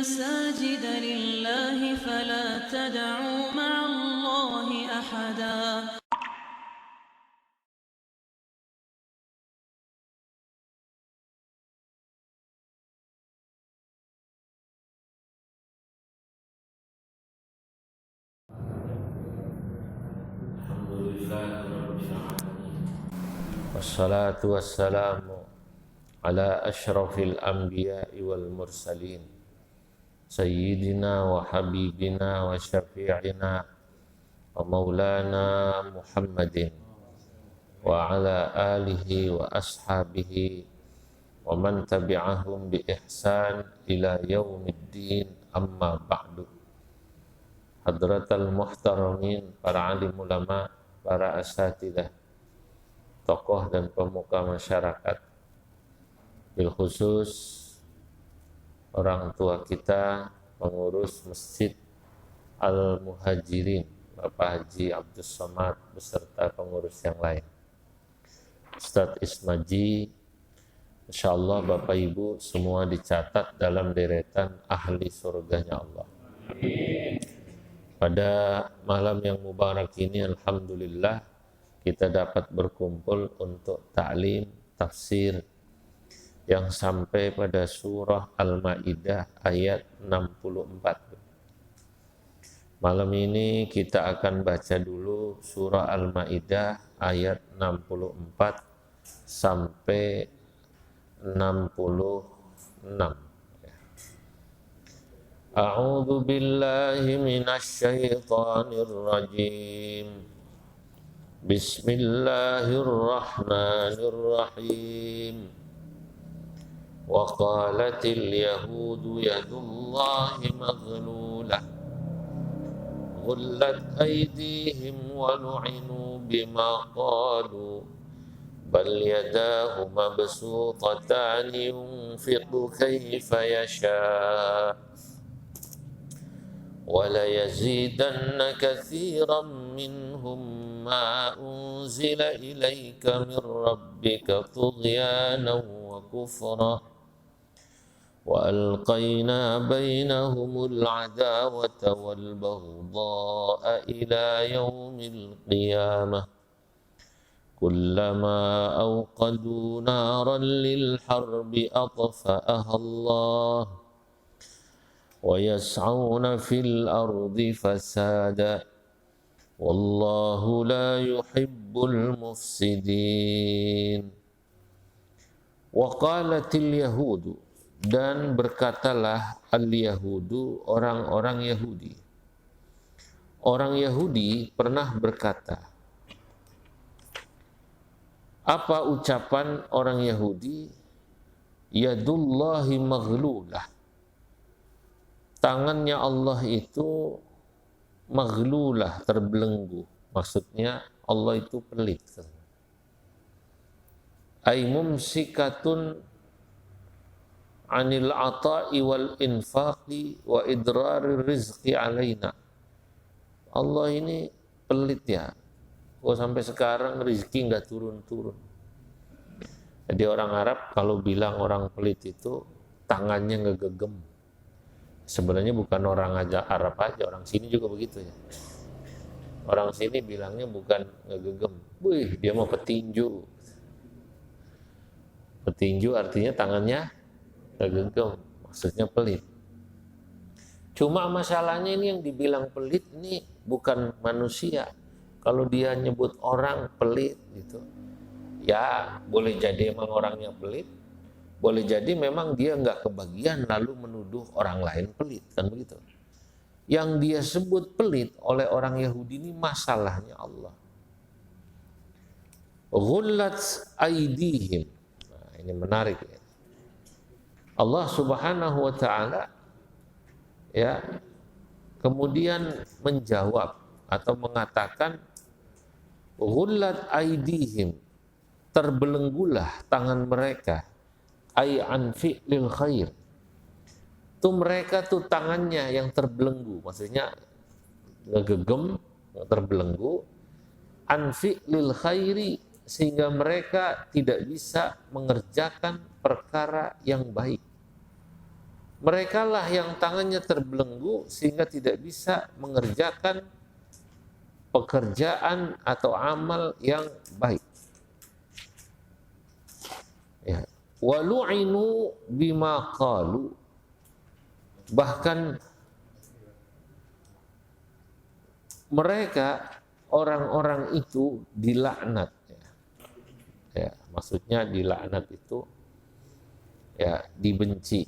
المساجد لله فلا تدعوا مع الله أحدا. Wassalatu wassalamu ala ashrafil anbiya'i wal mursalin sayyidina wa habibina wa syafi'ina wa maulana Muhammadin wa ala alihi wa ashabihi wa man tabi'ahum bi ihsan ila yaumiddin, amma ba'du. Hadratal muhtaramin, para alim ulama, para asatidah, tokoh dan pemuka masyarakat, bil khusus orang tua kita, pengurus Masjid Al-Muhajirin, Bapak Haji Abdus Somad beserta pengurus yang lain, Ustadz Ismaji, insyaallah Bapak Ibu semua dicatat dalam deretan ahli surganya Allah. Pada malam yang mubarak ini, alhamdulillah kita dapat berkumpul untuk ta'lim tafsir yang sampai pada surah Al-Maidah ayat 64. Malam ini kita akan baca dulu surah Al-Maidah ayat 64 sampai 66. A'udzu billahi minasy syaithanir rajim. Bismillahirrahmanirrahim. Wa qalatil yahudu yadullahi maghlulah ghullat aydihim wa lu'inu bima qalu bal yadahu mabsutatan yunfiqu kayfa yasha wa la yazidanna katsiran minhum ma unzila ilaika min rabbika tughyanan wa kufra wa alqayna bainahumul adawata wal baghdha'a ila yaumil qiyamah kullama awqadu naran lil harbi atfa'aha Allah wa yas'auna fil ardi fasada wallahu la yuhibbul mufsidin. Wa qalatil yahudu, dan berkatalah al-yahudu, orang-orang Yahudi. Orang Yahudi pernah berkata. Apa ucapan orang Yahudi? Yadullahi maghlulah. Tangannya Allah itu maghlulah, terbelenggu. Maksudnya Allah itu pelit. Ay mumsikatun anil ata'i wal infaqi wa idrarir rizqi alaina. Allah ini pelit ya. Sampai sekarang rezeki nggak turun-turun. Jadi orang Arab kalau bilang orang pelit itu tangannya ngegegem. Sebenarnya bukan orang aja Arab aja, orang sini juga begitu ya. Orang sini bilangnya bukan ngegegem, wih dia mau petinju. Petinju artinya tangannya ngegegem, maksudnya pelit. Cuma masalahnya ini yang dibilang pelit ini bukan manusia. Kalau dia nyebut orang pelit gitu, ya boleh jadi emang orangnya pelit. Boleh jadi memang dia nggak kebagian lalu menuduh orang lain pelit, kan begitu. Yang dia sebut pelit oleh orang Yahudi ini masalahnya Allah. Ghullat aydihim. Nah, ini menarik ya. Allah Subhanahu wa taala ya kemudian menjawab atau mengatakan ghullat aydihim, terbelenggulah tangan mereka. Ay an fi'lil khair. Tuh mereka tuh tangannya yang terbelenggu, maksudnya ngegegem, terbelenggu, an fi'lil khairi, sehingga mereka tidak bisa mengerjakan perkara yang baik. Mereka lah yang tangannya terbelenggu sehingga tidak bisa mengerjakan pekerjaan atau amal yang baik. Ya. Walu'inu bima qalu. Bahkan mereka orang-orang itu dilaknat. Ya, maksudnya dilaknat itu ya dibenci.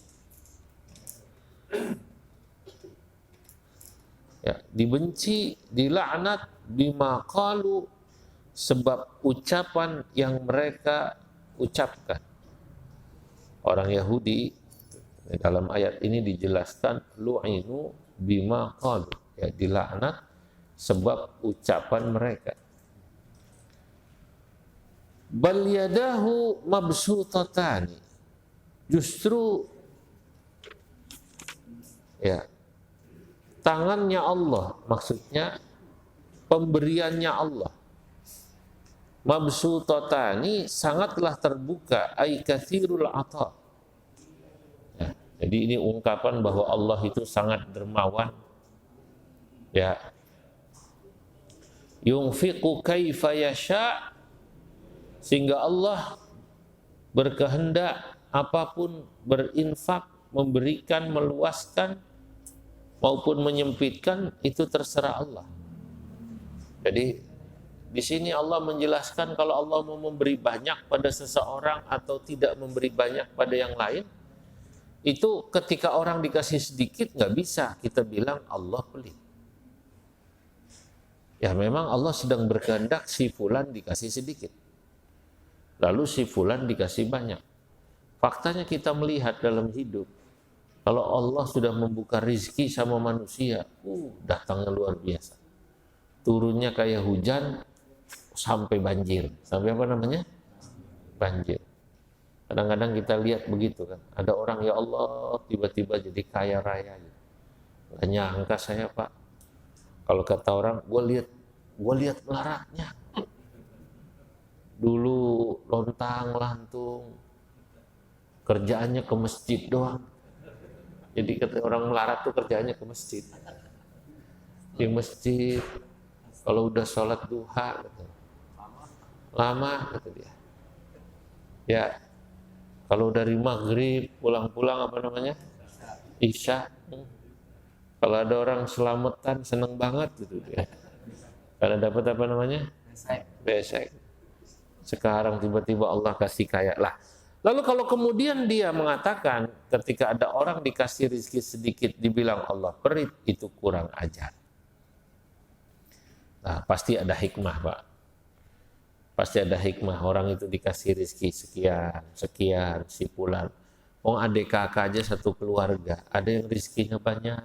Ya, dibenci, dilaknat bima qalu, sebab ucapan yang mereka ucapkan. Orang Yahudi dalam ayat ini dijelaskan lu'inu bima qalu, ya, dilaknat sebab ucapan mereka. Bal yadahu mabsutatani, justru ya tangannya Allah, maksudnya pemberiannya Allah. Mabsutatani, sangatlah terbuka, ay katsirul ata. Ya, jadi ini ungkapan bahwa Allah itu sangat dermawan. Ya. Yunfiqu kaifa yasha, sehingga Allah berkehendak apapun berinfak, memberikan, meluaskan maupun menyempitkan, itu terserah Allah. Jadi di sini Allah menjelaskan kalau Allah mau memberi banyak pada seseorang atau tidak memberi banyak pada yang lain, itu ketika orang dikasih sedikit nggak bisa kita bilang Allah pelit. Ya memang Allah sedang berkehendak si fulan dikasih sedikit, lalu si fulan dikasih banyak. Faktanya kita melihat dalam hidup, kalau Allah sudah membuka rizki sama manusia, datangnya luar biasa. Turunnya kayak hujan sampai banjir. Sampai apa namanya? Banjir. Kadang-kadang kita lihat begitu kan. Ada orang, ya Allah, tiba-tiba jadi kaya raya. Gak nyangka saya, Pak. Kalau kata orang, gue lihat melaratnya. Dulu lontang lantung, kerjaannya ke masjid doang. Jadi kata orang melarat tuh kerjaannya ke masjid. Di masjid, kalau udah sholat duha, gitu. Lama, kata dia. Ya, kalau dari maghrib pulang-pulang apa namanya? Isya. Kalau ada orang selamatan seneng banget gitu dia. Kalau dapat apa namanya? Besek. Sekarang tiba-tiba Allah kasih kaya lah. Lalu kalau kemudian dia mengatakan ketika ada orang dikasih rezeki sedikit dibilang Allah pelit, itu kurang ajar. Nah, pasti ada hikmah, Pak. Pasti ada hikmah, orang itu dikasih rezeki sekian, si fulan. Adik kakak aja satu keluarga, ada yang rezekinya banyak,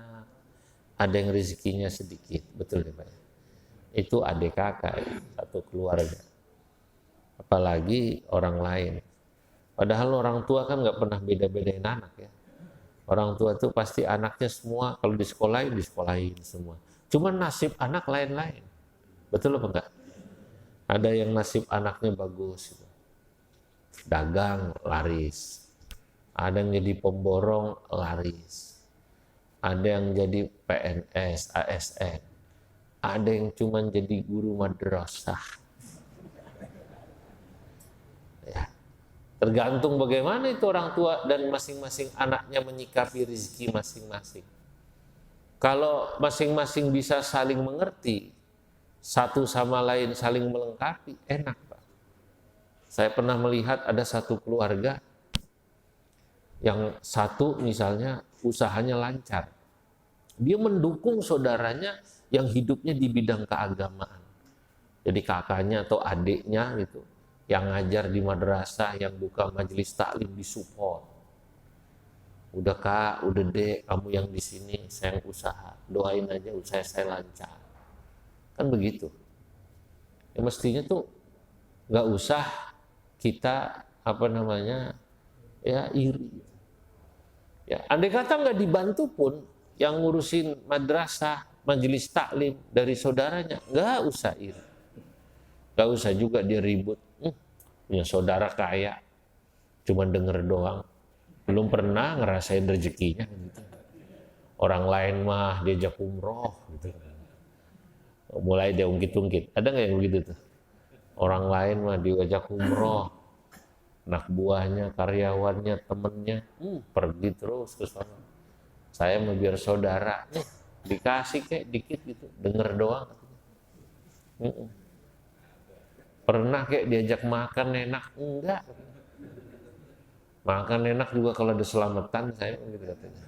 ada yang rezekinya sedikit, betul ya Pak? Itu adik kakak, satu keluarga. Apalagi orang lain. Padahal orang tua kan nggak pernah beda-bedain anak ya. Orang tua itu pasti anaknya semua, kalau disekolahin semua. Cuma nasib anak lain-lain. Betul apa enggak? Ada yang nasib anaknya bagus, dagang laris, ada yang jadi pemborong laris, ada yang jadi PNS, ASN, ada yang cuma jadi guru madrasah. Ya. Tergantung bagaimana itu orang tua dan masing-masing anaknya menyikapi rezeki masing-masing. Kalau masing-masing bisa saling mengerti, satu sama lain saling melengkapi, enak Pak. Saya pernah melihat ada satu keluarga yang satu misalnya usahanya lancar. Dia mendukung saudaranya yang hidupnya di bidang keagamaan. Jadi kakaknya atau adiknya gitu, yang ngajar di madrasah, yang buka majelis taklim disupport. Udah Kak, udah Dek, kamu yang di sini, saya yang usaha. Doain aja usaha saya lancar. Kan begitu. Ya mestinya tuh nggak usah kita iri. Ya, andai kata nggak dibantu pun, yang ngurusin madrasah, majelis taklim dari saudaranya, nggak usah iri. Nggak usah juga dia ribut. Punya saudara kaya, cuma denger doang. belum pernah ngerasain rezekinya gitu. Orang lain mah diajak umroh gitu. Mulai dia ungkit-ungkit. Ada nggak yang begitu tuh? Orang lain mah diajak umroh, anak buahnya, karyawannya, temennya, pergi terus ke sana. Saya mau biar saudara, dikasih kayak dikit gitu, denger doang. Pernah kayak diajak makan enak? Enggak. Makan enak juga kalau ada selamatan, saya gitu katanya.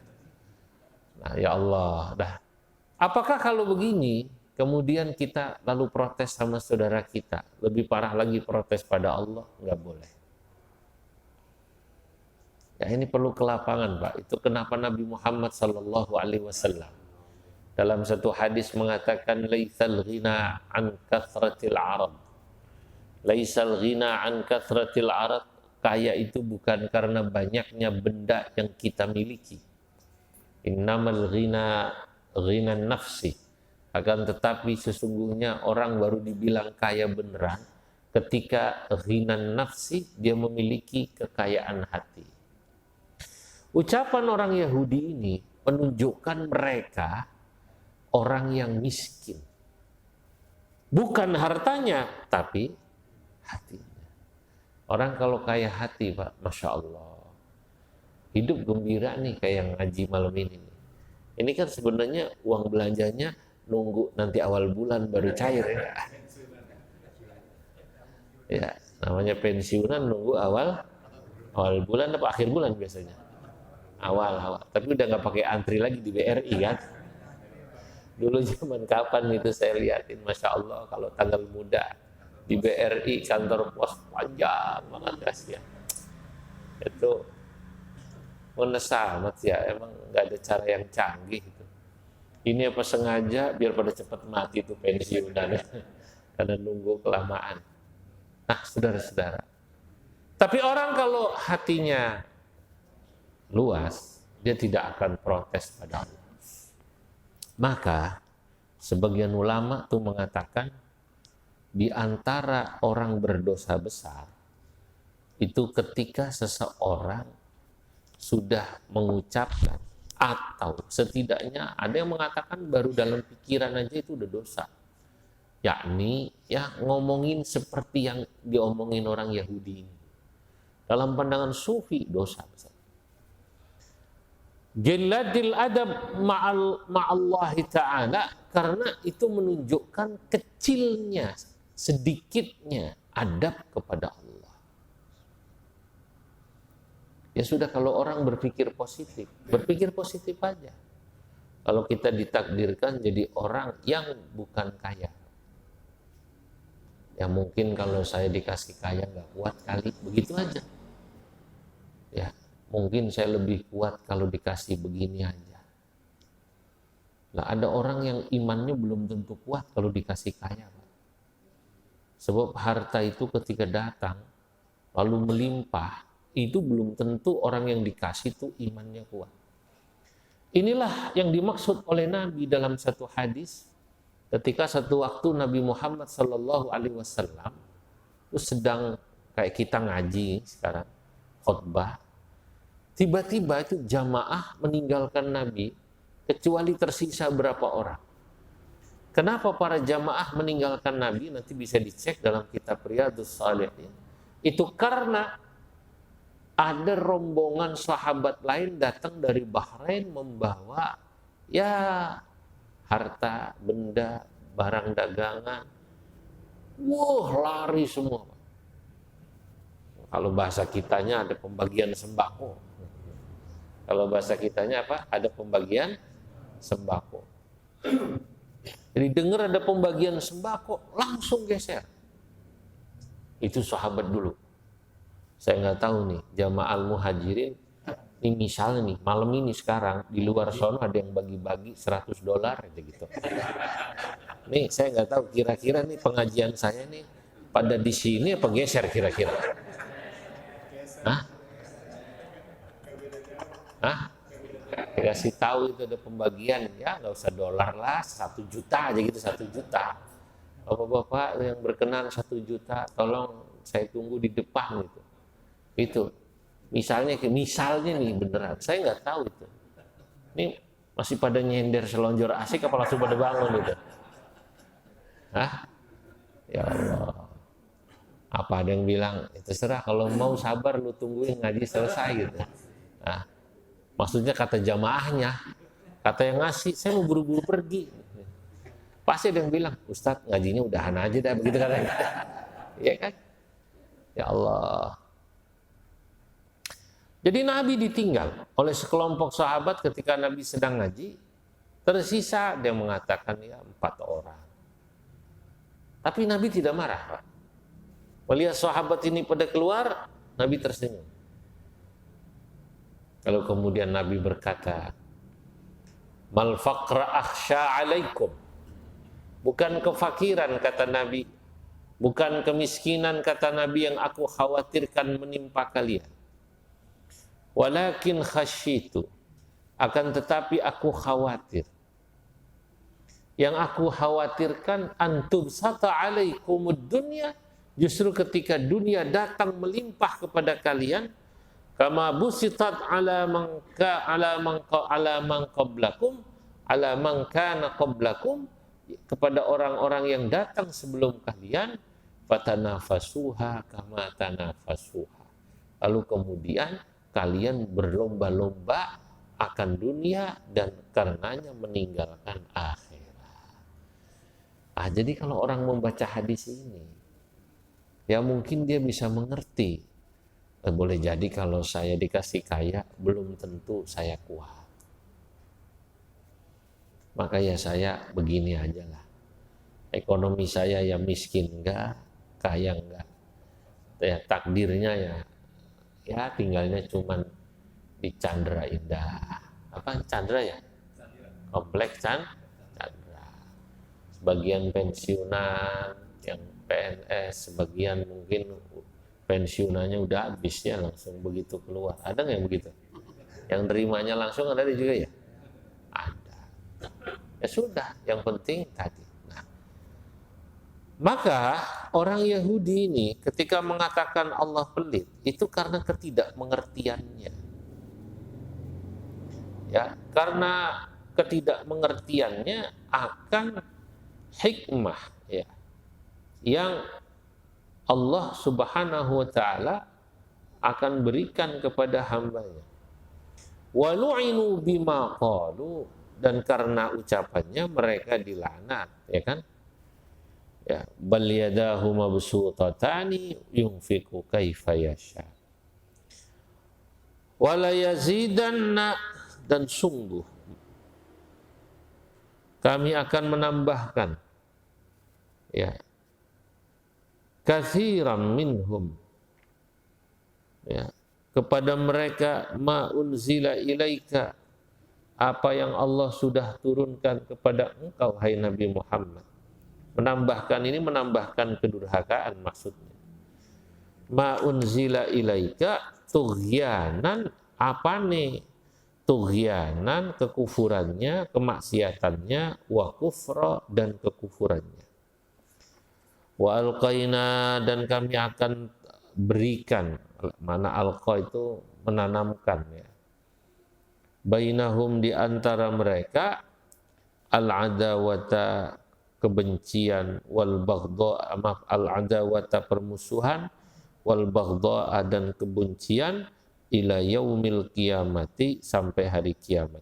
Nah ya Allah, dah. Apakah kalau begini, kemudian kita lalu protes sama saudara kita, lebih parah lagi protes pada Allah? Enggak boleh. Ya ini perlu kelapangan, Pak. Itu kenapa Nabi Muhammad SAW dalam satu hadis mengatakan laisal ghina an kathratil arad. Laisal ghina an kathratil arad, kaya itu bukan karena banyaknya benda yang kita miliki. Innamal ghina ghina nafsi. Akan tetapi sesungguhnya orang baru dibilang kaya beneran ketika ghina nafsi, dia memiliki kekayaan hati. Ucapan orang Yahudi ini menunjukkan mereka orang yang miskin. Bukan hartanya, tapi hatinya. Orang kalau kaya hati, Pak, Masya Allah. Hidup gembira nih kayak yang ngaji malam ini. Ini kan sebenarnya uang belanjanya nunggu nanti awal bulan baru cair ya. Ya, namanya pensiunan nunggu awal bulan atau akhir bulan biasanya. Awal. Tapi udah nggak pakai antri lagi di BRI kan. Dulu zaman kapan itu saya liatin, Masya Allah, kalau tanggal muda di BRI kantor pos panjang banget gasnya. Itu menesal amat ya, emang nggak ada cara yang canggih itu. Ini apa sengaja biar pada cepat mati tuh pensiunan karena nunggu kelamaan. Nah, saudara-saudara. Tapi orang kalau hatinya luas, dia tidak akan protes pada Allah. Maka sebagian ulama tuh mengatakan di antara orang berdosa besar itu ketika seseorang sudah mengucapkan atau setidaknya ada yang mengatakan baru dalam pikiran aja itu udah dosa. Yakni ya ngomongin seperti yang diomongin orang Yahudi ini. Dalam pandangan sufi dosa besar. Jalladil adab ma'allahi ta'ala, karena itu menunjukkan kecilnya, sedikitnya adab kepada Allah. Ya sudah, kalau orang berpikir positif aja. Kalau kita ditakdirkan jadi orang yang bukan kaya, ya mungkin kalau saya dikasih kaya nggak kuat kali, begitu aja. Ya, mungkin saya lebih kuat kalau dikasih begini aja. Nah, ada orang yang imannya belum tentu kuat kalau dikasih kaya, Pak. Sebab harta itu ketika datang lalu melimpah, itu belum tentu orang yang dikasih itu imannya kuat. Inilah yang dimaksud oleh Nabi dalam satu hadis ketika satu waktu Nabi Muhammad SAW itu sedang kayak kita ngaji sekarang, khutbah. Tiba-tiba itu jamaah meninggalkan Nabi, kecuali tersisa berapa orang. Kenapa para jamaah meninggalkan Nabi? Nanti bisa dicek dalam kitab Riyadhus Shalihin. Itu karena ada rombongan sahabat lain datang dari Bahrain membawa ya harta, benda, barang dagangan. Wah, lari semua. Kalau bahasa kitanya ada pembagian sembako. Kalau bahasa kitanya apa? Ada pembagian sembako. Jadi dengar ada pembagian sembako, langsung geser. Itu sahabat dulu. Saya nggak tahu nih, jamaah muhajirin, ini misalnya nih, malam ini sekarang, di luar sono ada yang bagi-bagi $100 aja gitu. Nih, saya nggak tahu, kira-kira nih pengajian saya nih, pada di sini apa geser kira-kira? Dikasih tahu itu ada pembagian, ya nggak usah dolar lah, 1 juta aja gitu, 1 juta. Bapak-bapak yang berkenan 1 juta, tolong saya tunggu di depan gitu. Itu Misalnya nih beneran, saya nggak tahu itu. Ini masih pada nyender selonjor asik apa langsung pada bangun gitu? Hah? Ya Allah. Apa ada yang bilang, terserah kalau mau sabar lu tungguin ngaji selesai gitu. Nah, maksudnya kata jamaahnya, kata yang ngasih, saya mau buru-buru pergi. Pasti ada yang bilang, Ustadz ngajinya udahan aja dah, begitu katanya. Iya kan? Ya Allah. Jadi Nabi ditinggal oleh sekelompok sahabat ketika Nabi sedang ngaji. Tersisa dia mengatakan ya 4 orang. Tapi Nabi tidak marah, Pak. Melihat sahabat ini pada keluar, Nabi tersenyum. Kalau kemudian Nabi berkata, Mal faqra akhsha alaikum. Bukan kefakiran kata Nabi, bukan kemiskinan kata Nabi yang aku khawatirkan menimpa kalian. Walakin khasyitu, akan tetapi aku khawatir. Yang aku khawatirkan antum sata alaikumud dunya, justru ketika dunia datang melimpah kepada kalian, kama busitat ala man qablakum, ala man kana qablakum, kepada orang-orang yang datang sebelum kalian, fatanafasuha kama tanafasuha. Lalu kemudian kalian berlomba-lomba akan dunia dan karenanya meninggalkan akhirat. Jadi kalau orang membaca hadis ini, ya mungkin dia bisa mengerti. Boleh jadi kalau saya dikasih kaya, belum tentu saya kuat. Maka ya saya begini aja lah. Ekonomi saya ya miskin enggak, kaya enggak. Ya takdirnya ya tinggalnya cuman di Chandra Indah. Apa Chandra ya? Kompleks Chandra. Sebagian pensiunan, yang PNS, sebagian mungkin pensiunannya udah habisnya langsung begitu keluar. Ada nggak yang begitu? Yang nerimanya langsung ada juga ya? Ada. Ya sudah, yang penting tadi. Nah, maka orang Yahudi ini ketika mengatakan Allah pelit, itu karena ketidakmengertiannya. Ya, karena ketidakmengertiannya akan hikmah ya yang Allah Subhanahu wa taala akan berikan kepada hambanya. Wa lu'inu bima qalu, dan karena ucapannya mereka dilaknat, ya kan? Ya, bal yadahu mabsutatani yunfiqu kaifa yasha. Wa la yazidanna, dan sungguh kami akan menambahkan ya katsiran minhum ya kepada mereka ma unzila ilaika, apa yang Allah sudah turunkan kepada engkau hai Nabi Muhammad. Menambahkan ini menambahkan kedurhakaan maksudnya. Ma unzila ilaika tughyanan, apa nih? Tughyanan, kekufurannya, kemaksiatannya, wa kufra, dan kekufurannya. Wa alqaina, dan kami akan berikan, mana alqa itu menanamkan ya. Bainahum, di antara mereka, al-adawata, kebencian, wal baghdha, al-adawata, permusuhan, wal baghdha, dan kebencian, ila yaumil qiyamati, sampai hari kiamat.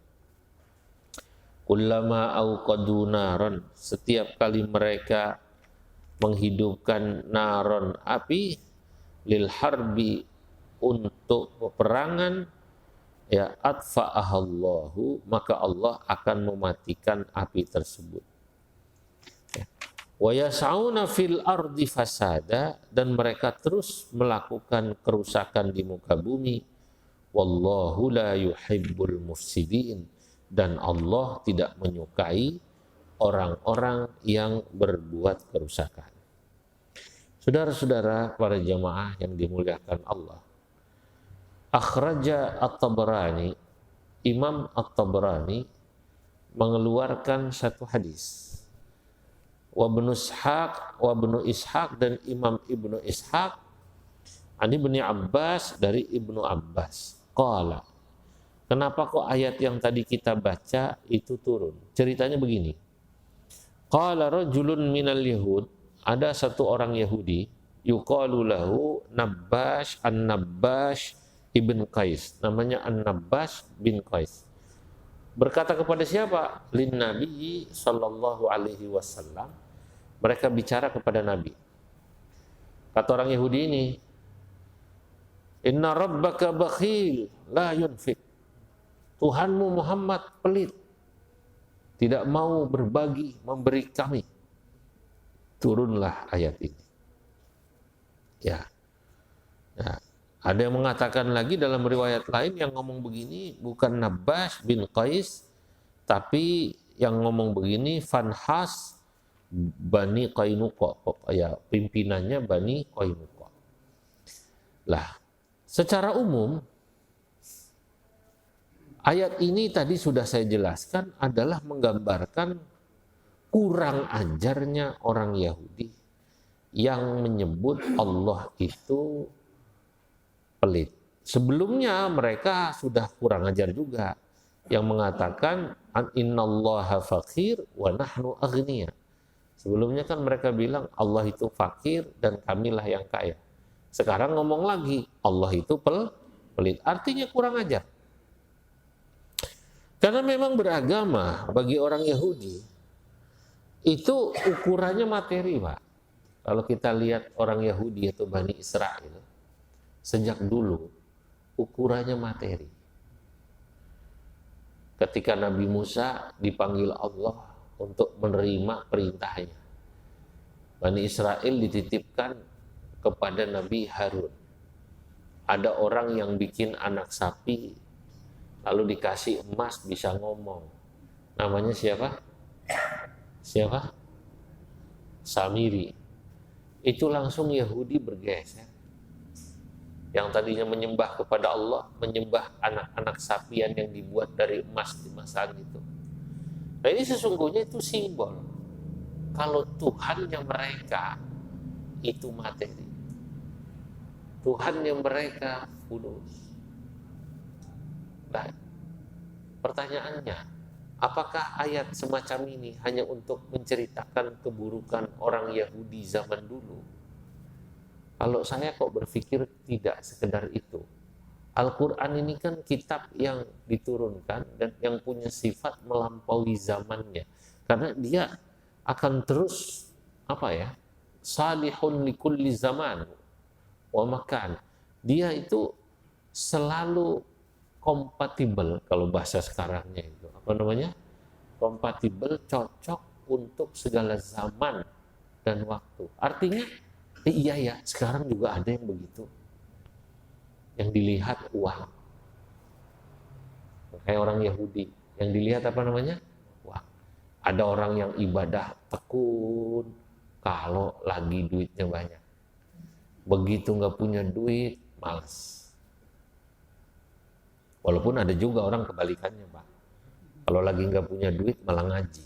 Kullama auqadu naran, setiap kali mereka menghidupkan naron, api, lil harbi, untuk peperangan, ya atfa'ahallahu, maka Allah akan mematikan api tersebut. Wa yas'auna fil ardi fasada, dan mereka terus melakukan kerusakan di muka bumi. Wallahu la yuhibbul mufsidin, dan Allah tidak menyukai orang-orang yang berbuat kerusakan. Saudara-saudara para jamaah yang dimuliakan Allah, akhraja At-Tabrani, Imam At-Tabrani mengeluarkan satu hadis. Wa Ibnu Ishaq, dan Imam Ibnu Ishaq Ani bin Abbas, dari Ibnu Abbas. Qala. Kenapa kok ayat yang tadi kita baca itu turun? Ceritanya begini. Qala rajulun minal yahud, ada satu orang Yahudi, yuqalu lahu Nabbash an-Nabbash ibn Qais. Namanya An-Nabbash bin Qais. Berkata kepada siapa? Lin Nabi sallallahu alaihi wasallam. Mereka bicara kepada Nabi. Kata orang Yahudi ini, Inna rabbaka bakhil la yunfik. Tuhanmu Muhammad pelit, tidak mau berbagi, memberi kami. Turunlah ayat ini. Ya. Ya. Ada yang mengatakan lagi dalam riwayat lain yang ngomong begini bukan Nabbash bin Qais, tapi yang ngomong begini Fanhas Bani Qainuqa, ya pimpinannya Bani Qainuqa. Lah, secara umum ayat ini tadi sudah saya jelaskan adalah menggambarkan kurang ajarnya orang Yahudi yang menyebut Allah itu pelit. Sebelumnya mereka sudah kurang ajar juga yang mengatakan innallaha faqir wa nahnu aghnia. Sebelumnya kan mereka bilang Allah itu fakir dan kamilah yang kaya. Sekarang ngomong lagi Allah itu pelit. Artinya kurang ajar. Karena memang beragama bagi orang Yahudi itu ukurannya materi, Pak. Kalau kita lihat orang Yahudi atau Bani Israel sejak dulu ukurannya materi. Ketika Nabi Musa dipanggil Allah untuk menerima perintahnya, Bani Israel dititipkan kepada Nabi Harun. Ada orang yang bikin anak sapi lalu dikasih emas bisa ngomong. Namanya siapa? Siapa? Samiri. Itu langsung Yahudi bergeser. Yang tadinya menyembah kepada Allah, menyembah anak-anak sapian yang dibuat dari emas di masa itu. Nah ini sesungguhnya itu simbol kalau Tuhannya mereka itu materi, Tuhannya mereka fulus. Nah, pertanyaannya, apakah ayat semacam ini hanya untuk menceritakan keburukan orang Yahudi zaman dulu? Kalau saya kok berpikir tidak sekedar itu. Al-Quran ini kan kitab yang diturunkan dan yang punya sifat melampaui zamannya. Karena dia akan terus, salihun likulli zaman wa makan. Dia itu selalu kompatibel, kalau bahasa sekarangnya itu. Kompatibel, cocok untuk segala zaman dan waktu. Artinya, iya ya, sekarang juga ada yang begitu. Yang dilihat uang. Kayak orang Yahudi, yang dilihat uang. Ada orang yang ibadah tekun kalau lagi duitnya banyak. Begitu nggak punya duit, malas. Walaupun ada juga orang kebalikannya, Pak. Kalau lagi nggak punya duit malah ngaji.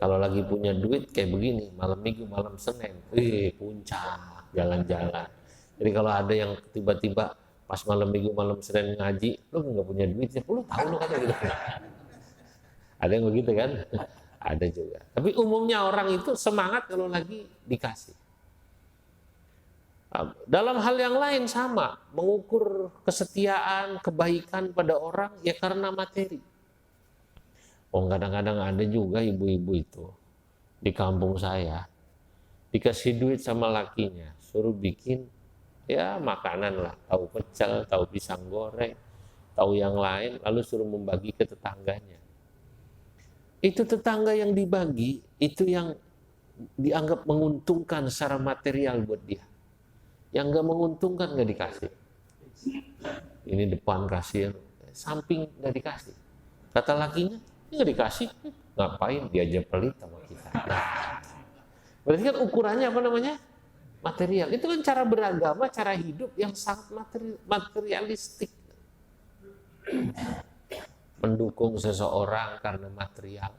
Kalau lagi punya duit kayak begini, malam Minggu, malam Senin, puncak, jalan-jalan. Jadi kalau ada yang tiba-tiba pas malam Minggu, malam Senin ngaji, lu nggak punya duit, lu tahu lu kata gitu. Ada yang begitu kan? Ada juga. Tapi umumnya orang itu semangat kalau lagi dikasih. Dalam hal yang lain sama, mengukur kesetiaan, kebaikan pada orang ya karena materi. Kadang-kadang ada juga ibu-ibu itu di kampung saya dikasih duit sama lakinya, suruh bikin ya makanan lah, tahu pecel, tahu pisang goreng, tahu yang lain, lalu suruh membagi ke tetangganya. Itu tetangga yang dibagi, itu yang dianggap menguntungkan secara material buat dia. Yang nggak menguntungkan nggak dikasih. Ini depan kasih, samping nggak dikasih. Kata lakinya, ini nggak dikasih, ngapain dia aja pelit sama kita. Nah, berarti kan ukurannya material. Itu kan cara beragama, cara hidup yang sangat materialistik. Mendukung seseorang karena material.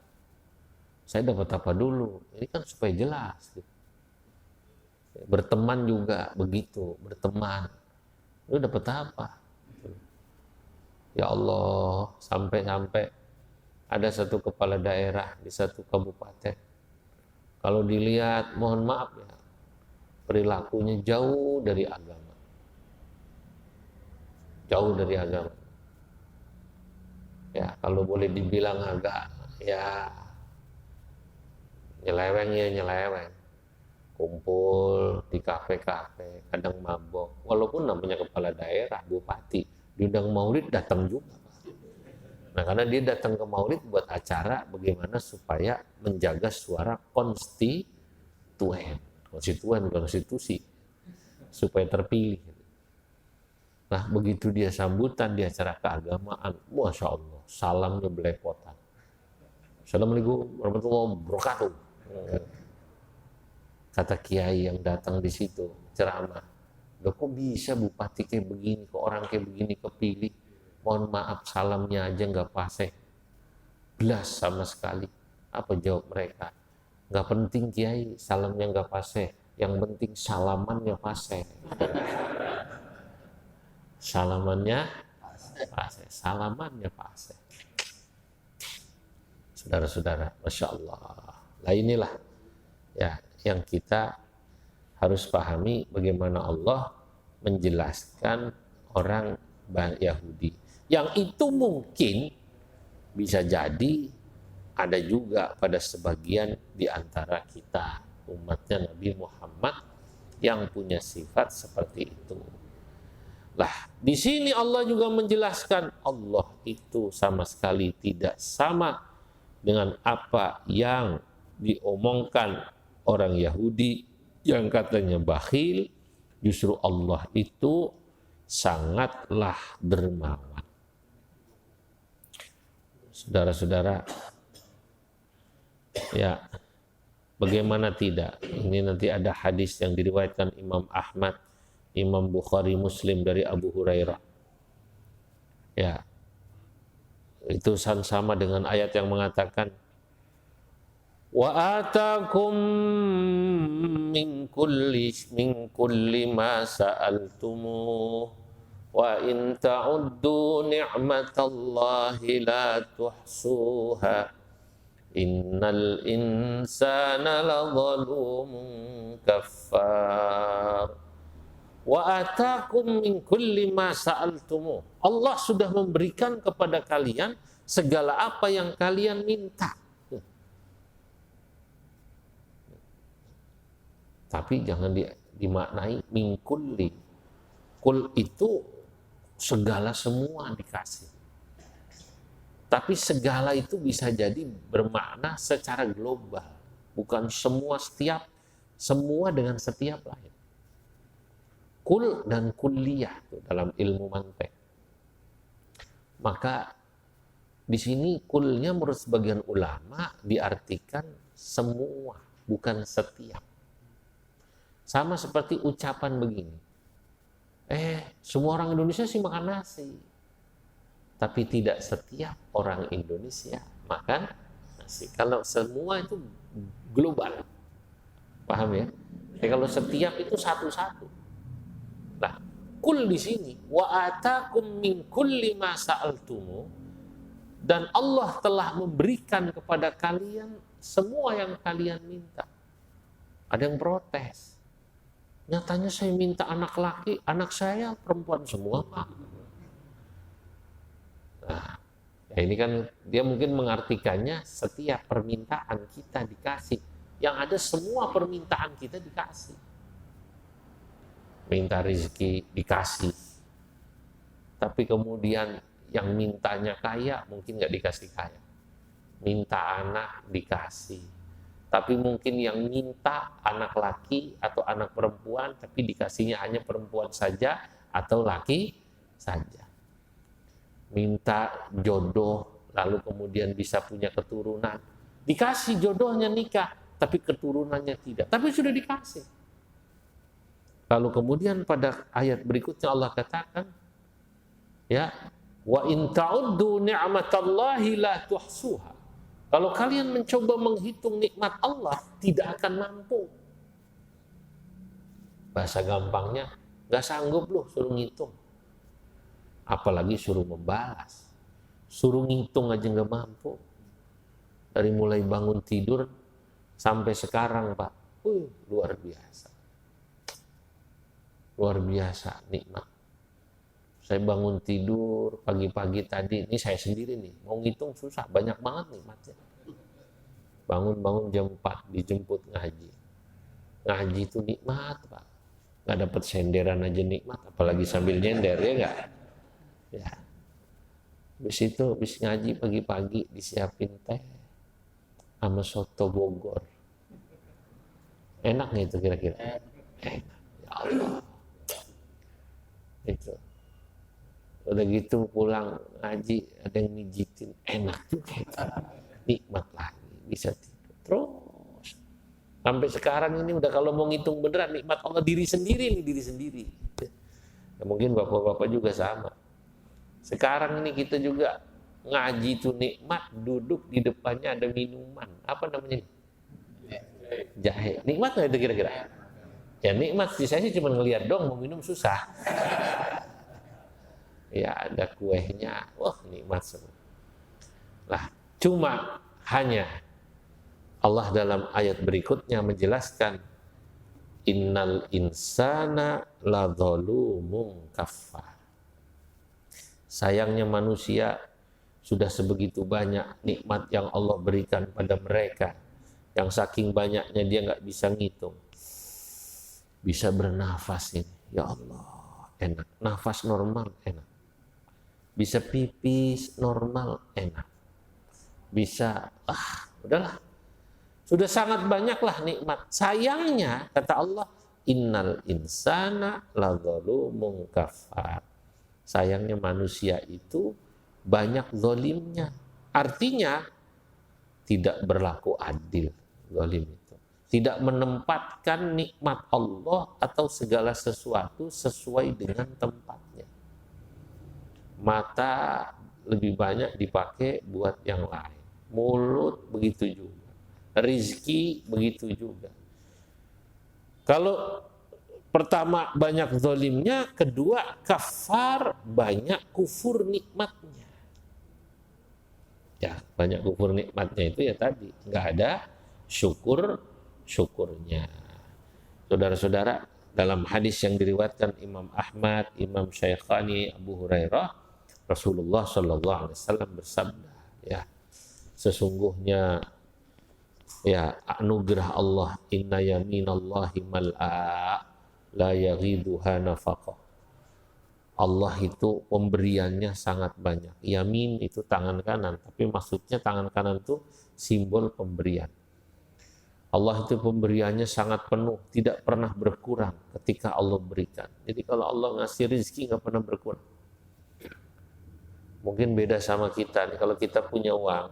Saya dapat apa dulu? Ini kan supaya jelas. Berteman juga begitu, berteman. Lu dapat apa? Ya Allah, sampai-sampai ada satu kepala daerah di satu kabupaten. Kalau dilihat, mohon maaf ya, perilakunya jauh dari agama. Jauh dari agama. Ya, kalau boleh dibilang agak ya nyeleweng ya nyeleweng. Kumpul di kafe-kafe, kadang mabok. Walaupun namanya kepala daerah, bupati, diundang maulid datang juga. Nah, karena dia datang ke maulid buat acara bagaimana supaya menjaga suara konstituen, konstitusi, supaya terpilih. Nah, begitu dia sambutan di acara keagamaan, Masya Allah, salamnya belepotan. Assalamualaikum warahmatullahi wabarakatuh. Kata kiai yang datang di situ ceramah, loh kok bisa bupati kayak begini, kok orang kayak begini kepilih? Mohon maaf, salamnya aja nggak fasih, belas sama sekali. Apa jawab mereka? Nggak penting kiai, salamnya nggak fasih, yang penting salamannya fasih. Salamannya fasih, salamannya fasih. Saudara-saudara, Masya Allah. Nah inilah ya yang kita harus pahami bagaimana Allah menjelaskan orang Yahudi. Yang itu mungkin bisa jadi ada juga pada sebagian di antara kita, umatnya Nabi Muhammad, yang punya sifat seperti itu. Lah, di sini Allah juga menjelaskan Allah itu sama sekali tidak sama dengan apa yang diomongkan orang Yahudi yang katanya bakhil. Justru Allah itu sangatlah dermawan. Saudara-saudara, ya bagaimana tidak? Ini nanti ada hadis yang diriwayatkan Imam Ahmad, Imam Bukhari, Muslim dari Abu Hurairah. Ya, itu sama dengan ayat yang mengatakan wa atakum min kulli ma sa'altumuh wa in ta'uddu ni'matallahi la tuhsuha innal insana ladzalumun kaffar. Wa atakum min kulli ma sa'altumuh. Allah sudah memberikan kepada kalian segala apa yang kalian minta. Tapi jangan dimaknai min kulli. Kul itu segala semua dikasih. Tapi segala itu bisa jadi bermakna secara global. Bukan semua setiap, semua dengan setiap lain. Kul dan kulliyah dalam ilmu mantek. Maka di sini kulnya menurut sebagian ulama diartikan semua, bukan setiap. Sama seperti ucapan begini. Semua orang Indonesia sih makan nasi. Tapi tidak setiap orang Indonesia makan nasi. Kalau semua itu global. Paham ya? Kalau setiap itu satu-satu. Nah, kul di sini wa atakum min kulli ma sa'altumu, dan Allah telah memberikan kepada kalian semua yang kalian minta. Ada yang protes. Nyatanya saya minta anak laki, anak saya perempuan semua, Pak. Nah, ya ini kan dia mungkin mengartikannya setiap permintaan kita dikasih. Yang ada semua permintaan kita dikasih. Minta rezeki dikasih. Tapi kemudian yang mintanya kaya mungkin nggak dikasih kaya. Minta anak dikasih. Tapi mungkin yang minta anak laki atau anak perempuan, tapi dikasihnya hanya perempuan saja atau laki saja. Minta jodoh, lalu kemudian bisa punya keturunan. Dikasih jodohnya nikah, tapi keturunannya tidak. Tapi sudah dikasih. Lalu kemudian pada ayat berikutnya Allah katakan, ya, wa in ta'uddu ni'matallahi la tuhsuha. Kalau kalian mencoba menghitung nikmat Allah, tidak akan mampu. Bahasa gampangnya, nggak sanggup loh suruh ngitung. Apalagi suruh membalas. Suruh ngitung aja nggak mampu. Dari mulai bangun tidur sampai sekarang, Pak. Luar biasa. Luar biasa nikmat. Saya bangun tidur pagi-pagi tadi, ini saya sendiri nih, mau ngitung susah, banyak banget nikmatnya. Bangun-bangun jam 4, dijemput ngaji. Ngaji itu nikmat, Pak. Nggak dapat senderan aja nikmat, apalagi sambil nyender, ya nggak? Ya. Habis itu, habis ngaji pagi-pagi disiapin teh sama soto Bogor. Enak nggak itu kira-kira? Enak. Ya Allah. Itu. Udah gitu pulang ngaji, ada yang mijitin, enak juga itu. Nikmat lagi, bisa tidur terus. Sampai sekarang ini udah kalau mau ngitung beneran, nikmat Allah diri sendiri nih, diri sendiri. Ya, mungkin bapak-bapak juga sama. Sekarang ini kita juga ngaji itu nikmat, duduk di depannya ada minuman. Apa namanya? Jahe. Nikmat nggak itu kira-kira? Ya nikmat sih, saya sih cuma ngelihat dong, mau minum susah. Ya ada kuehnya, wah nikmat semua. Lah, cuma hanya Allah dalam ayat berikutnya menjelaskan innal insana ladzalumun kafar. Sayangnya manusia sudah sebegitu banyak nikmat yang Allah berikan pada mereka, yang saking banyaknya dia nggak bisa ngitung. Bisa bernafas ini, ya Allah, enak. Nafas normal, enak. Bisa pipis normal, enak. Bisa, udahlah. Sudah sangat banyaklah nikmat. Sayangnya, kata Allah, innal insana ladzalumun kafar. Sayangnya manusia itu banyak zalimnya. Artinya, tidak berlaku adil zalim itu. Tidak menempatkan nikmat Allah atau segala sesuatu sesuai dengan tempatnya. Mata lebih banyak dipakai buat yang lain. Mulut begitu juga. Rizki begitu juga. Kalau pertama banyak zalimnya, kedua kafar, banyak kufur nikmatnya. Ya, banyak kufur nikmatnya itu ya tadi, nggak ada syukurnya. Saudara-saudara, dalam hadis yang diriwayatkan Imam Ahmad, Imam Syaikhani, Abu Hurairah, Rasulullah Shallallahu Alaihi Wasallam bersabda, ya sesungguhnya ya anugerah Allah, inna yaminallahi mal'a la yaghiduha nafaqah. Allah itu pemberiannya sangat banyak. Yamin itu tangan kanan, tapi maksudnya tangan kanan itu simbol pemberian. Allah itu pemberiannya sangat penuh, tidak pernah berkurang ketika Allah berikan. Jadi kalau Allah ngasih rezeki nggak pernah berkurang. Mungkin beda sama kita nih, kalau kita punya uang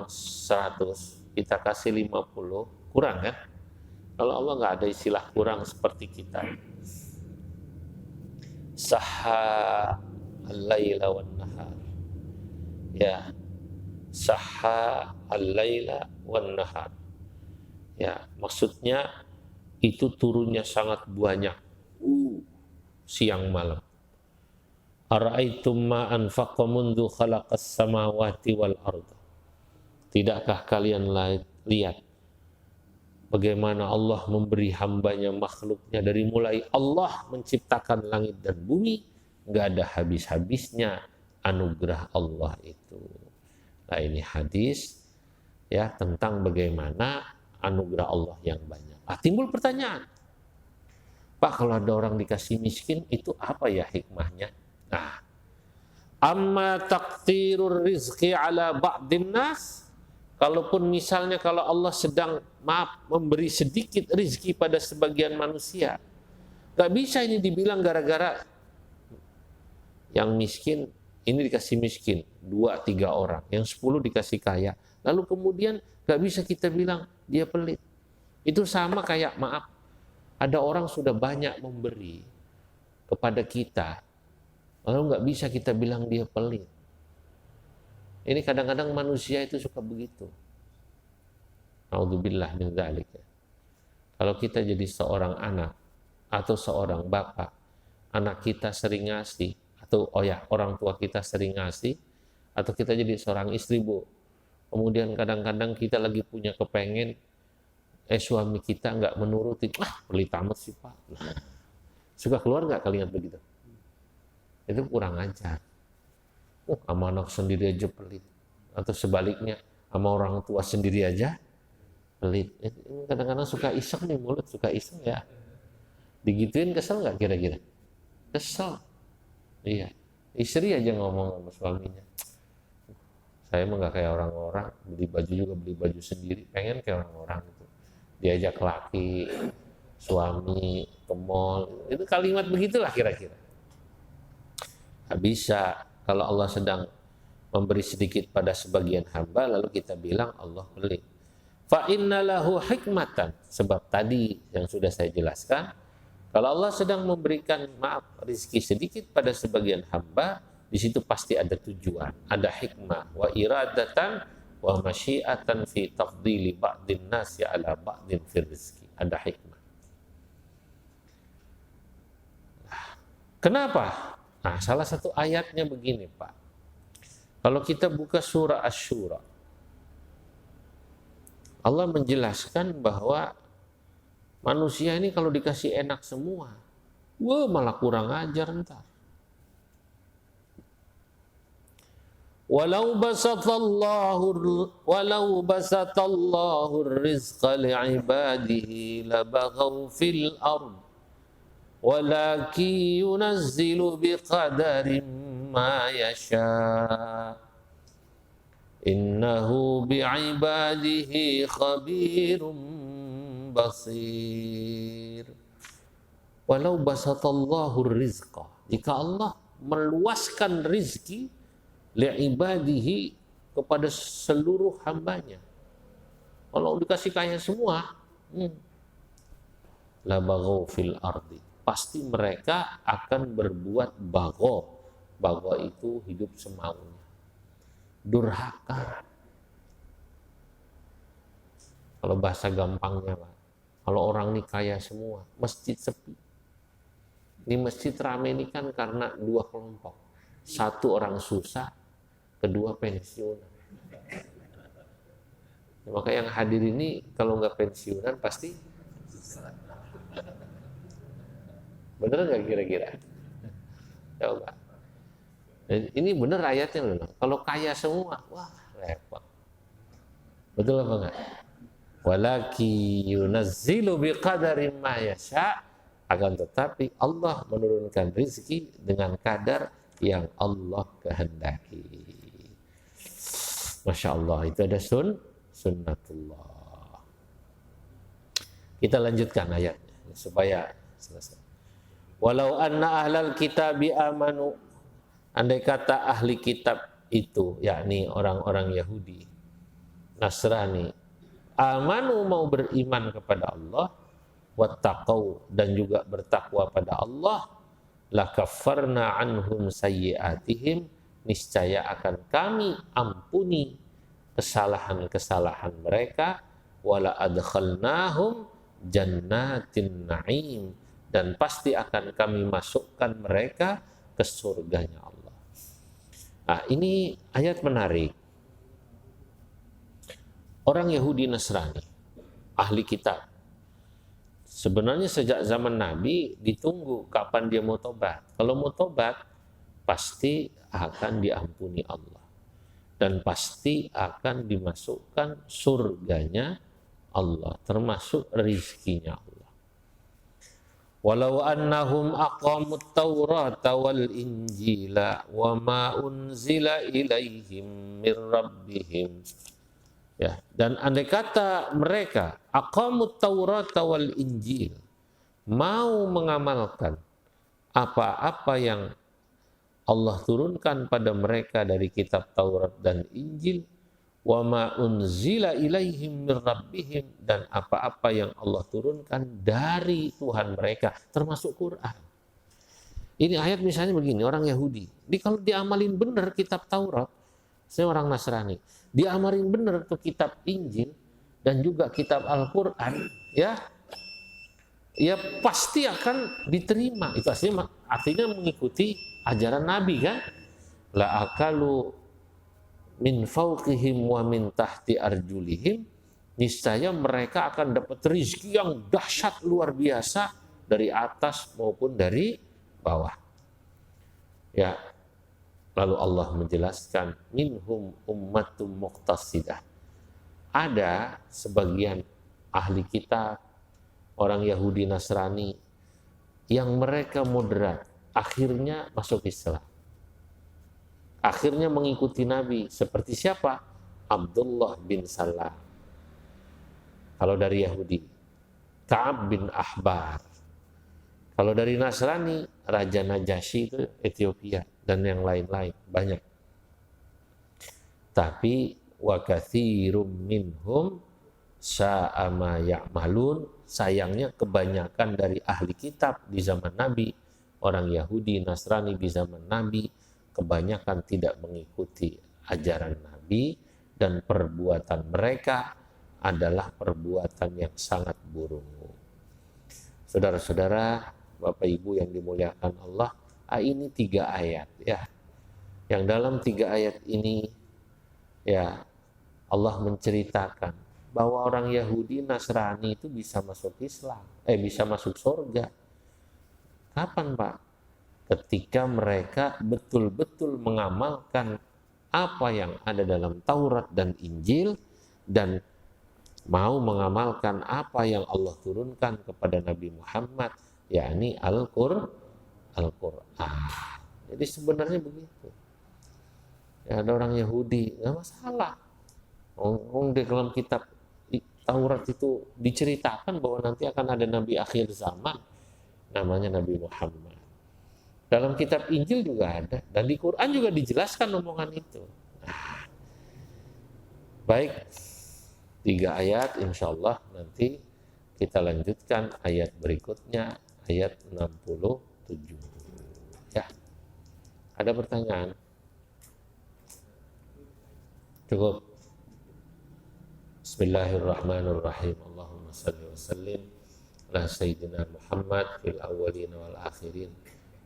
100, kita kasih 50, kurang kan? Kalau Allah nggak ada istilah kurang seperti kita. Sahha al-laila wan nahar. Ya, sahha al-laila wan nahar. Ya, maksudnya itu turunnya sangat banyak. Siang malam. Ara'aitum ma anfaqa mundu khalaqas samawati wal arda. Tidakkah kalian lihat bagaimana Allah memberi hambanya, makhluknya, dari mulai Allah menciptakan langit dan bumi, nggak ada habis-habisnya anugerah Allah itu. Nah ini hadis ya tentang bagaimana anugerah Allah yang banyak. Timbul pertanyaan, Pak, kalau ada orang dikasih miskin itu apa ya hikmahnya? Nah, amma taqtirur rizqi ala ba'din nas, kalaupun misalnya kalau Allah sedang memberi sedikit rizki pada sebagian manusia, gak bisa ini dibilang gara-gara yang miskin ini dikasih miskin 2-3 orang, yang 10 dikasih kaya, lalu kemudian gak bisa kita bilang dia pelit. Itu sama kayak ada orang sudah banyak memberi kepada kita, lalu nggak bisa kita bilang dia pelit. Ini kadang-kadang manusia itu suka begitu. A'udzubillah min dzalik. Kalau kita jadi seorang anak atau seorang bapak, anak kita sering ngasih, atau orang tua kita sering ngasih, atau kita jadi seorang istri, Bu. Kemudian kadang-kadang kita lagi punya kepengen, suami kita nggak menuruti, pelit amat sih Pak. Suka keluar nggak kalian begitu? Itu kurang ajar. Sama anak sendiri aja pelit. Atau sebaliknya, sama orang tua sendiri aja pelit. Kadang-kadang suka iseng nih mulut, suka iseng ya. Digituin kesel nggak kira-kira? Kesel. Iya. Istri aja ngomong sama suaminya. Saya mah nggak kayak orang-orang, beli baju juga beli baju sendiri, pengen kayak orang-orang itu. Diajak laki, suami ke mall, itu kalimat begitulah kira-kira. Nggak bisa. Kalau Allah sedang memberi sedikit pada sebagian hamba, lalu kita bilang Allah pelit. Fa inna lahu hikmatan, sebab tadi yang sudah saya jelaskan, kalau Allah sedang memberikan rizki sedikit pada sebagian hamba, di situ pasti ada tujuan, ada hikmah, wa iradatan wa masyiatan fi tafdili ba'din nasi ala ba'din fi rizki, ada hikmah. Kenapa? Nah, salah satu ayatnya begini, Pak. Kalau kita buka surah Asy-Syura, Allah menjelaskan bahwa manusia ini kalau dikasih enak semua, malah kurang ajar ntar. Walau basatallahu rizqa li'ibadihi labaghaw fil ard walakin yunazzilu biqadarin ma yasha. Innahu bi'ibadihi khabirum basir. Walau basatallahu rizqa, jika Allah meluaskan rizki li'ibadihi kepada seluruh hambanya, kalau dikasih kaya semua, la baghaw fil ardi, pasti mereka akan berbuat baghaw. Baghaw itu hidup semaunya, durhaka. Kalau bahasa gampangnya, Pak, kalau orang ini kaya semua, masjid sepi. Ini masjid rame ini kan karena dua kelompok. Satu orang susah, kedua pensiunan. Maka yang hadir ini kalau nggak pensiunan pasti bener nggak kira-kira? Coba. Ini bener ayatnya loh. Kalau kaya semua, wah repot. Betul apa enggak? Walaki yunazzilu biqadarin ma yasha, akan tetapi Allah menurunkan rezeki dengan kadar yang Allah kehendaki. Masya Allah, itu ada sunnatullah. Kita lanjutkan ayatnya supaya selesai. Walau anna ahlal kitabi amanu, andai kata ahli kitab itu, yakni orang-orang Yahudi, Nasrani, amanu mau beriman kepada Allah, wattaqau dan juga bertakwa pada Allah, lakaffarna anhum sayyi'atihim, niscaya akan kami ampuni kesalahan-kesalahan mereka, wala adkhalnahum jannatin na'im, dan pasti akan kami masukkan mereka ke surganya Allah. Nah, ini ayat menarik. Orang Yahudi Nasrani, ahli kitab, sebenarnya sejak zaman Nabi ditunggu kapan dia mau tobat. Kalau mau tobat, pasti akan diampuni Allah. Dan pasti akan dimasukkan surganya Allah, termasuk rizkinya Allah. Walau annahum aqamut taurata wal injila wa ma unzila ilaihim mir rabbihim. Ya, dan andai kata mereka aqamut taurata wal injil, mau mengamalkan apa-apa yang Allah turunkan pada mereka dari kitab Taurat dan Injil, wa ma unzila ilaihim mir rabbihim, dan apa-apa yang Allah turunkan dari Tuhan mereka, termasuk Quran. Ini ayat misalnya begini, orang Yahudi, kalau diamalin benar kitab Taurat, saya orang Nasrani, diamalin benar tuh kitab Injil dan juga kitab Al-Quran, ya, ya pasti akan diterima. Itu artinya mengikuti ajaran Nabi kan. La akalu min fawqihim wa min tahti arjulihim, niscaya mereka akan dapat rezeki yang dahsyat luar biasa dari atas maupun dari bawah. Ya, lalu Allah menjelaskan minhum ummatum muqtasidah. Ada sebagian ahli kitab, orang Yahudi Nasrani yang mereka moderat, akhirnya masuk Islam. Akhirnya mengikuti Nabi. Seperti siapa? Abdullah bin Salam. Kalau dari Yahudi. Ka'ab bin Ahbar. Kalau dari Nasrani, Raja Najasyi itu Ethiopia. Dan yang lain-lain. Banyak. Tapi, wa kathirum minhum sa'ama ya'malun. Sayangnya kebanyakan dari ahli kitab di zaman Nabi, orang Yahudi, Nasrani di zaman Nabi, kebanyakan tidak mengikuti ajaran Nabi dan perbuatan mereka adalah perbuatan yang sangat buruk. Saudara-saudara, Bapak Ibu yang dimuliakan Allah, ini 3 ayat ya. Yang dalam 3 ayat ini ya Allah menceritakan bahwa orang Yahudi Nasrani itu bisa masuk Islam, bisa masuk surga. Kapan, Pak? Ketika mereka betul-betul mengamalkan apa yang ada dalam Taurat dan Injil dan mau mengamalkan apa yang Allah turunkan kepada Nabi Muhammad, yakni Al-Qur'an. Jadi sebenarnya begitu. Ya, ada orang Yahudi, nggak masalah. Di dalam kitab Taurat itu diceritakan bahwa nanti akan ada Nabi akhir zaman, namanya Nabi Muhammad. Dalam kitab Injil juga ada, dan di Quran juga dijelaskan omongan itu. Baik, 3 ayat, insya Allah nanti kita lanjutkan ayat berikutnya, ayat 67. Ya, ada pertanyaan? Cukup. Bismillahirrahmanirrahim. Allahumma salli wa sallim ala Sayyidina Muhammad fil awwalin wal akhirin.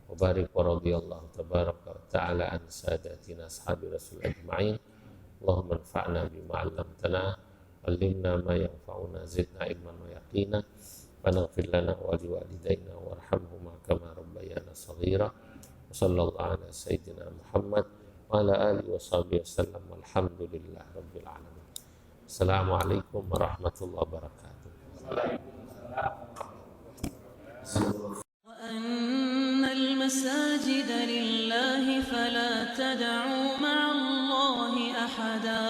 Wa barik wa radiyallahu tabaraka wa ta'ala an sadatina ashabi rasul ajma'in. Allahumma anfa'na bima 'allamtana, 'allimna ma yanfa'una, zidna ilman wa yaqina, wa naghfir lana wa liwalidayna warhamhuma kama rabbayana shaghira. Wa sallallahu ala Sayyidina Muhammad wa ala alihi wa sahbihi wasallam, walhamdulillah rabbil alamin. Assalamualaikum warahmatullahi wabarakatuh. وأن المساجد لله فلا تدعوا مع الله أحدا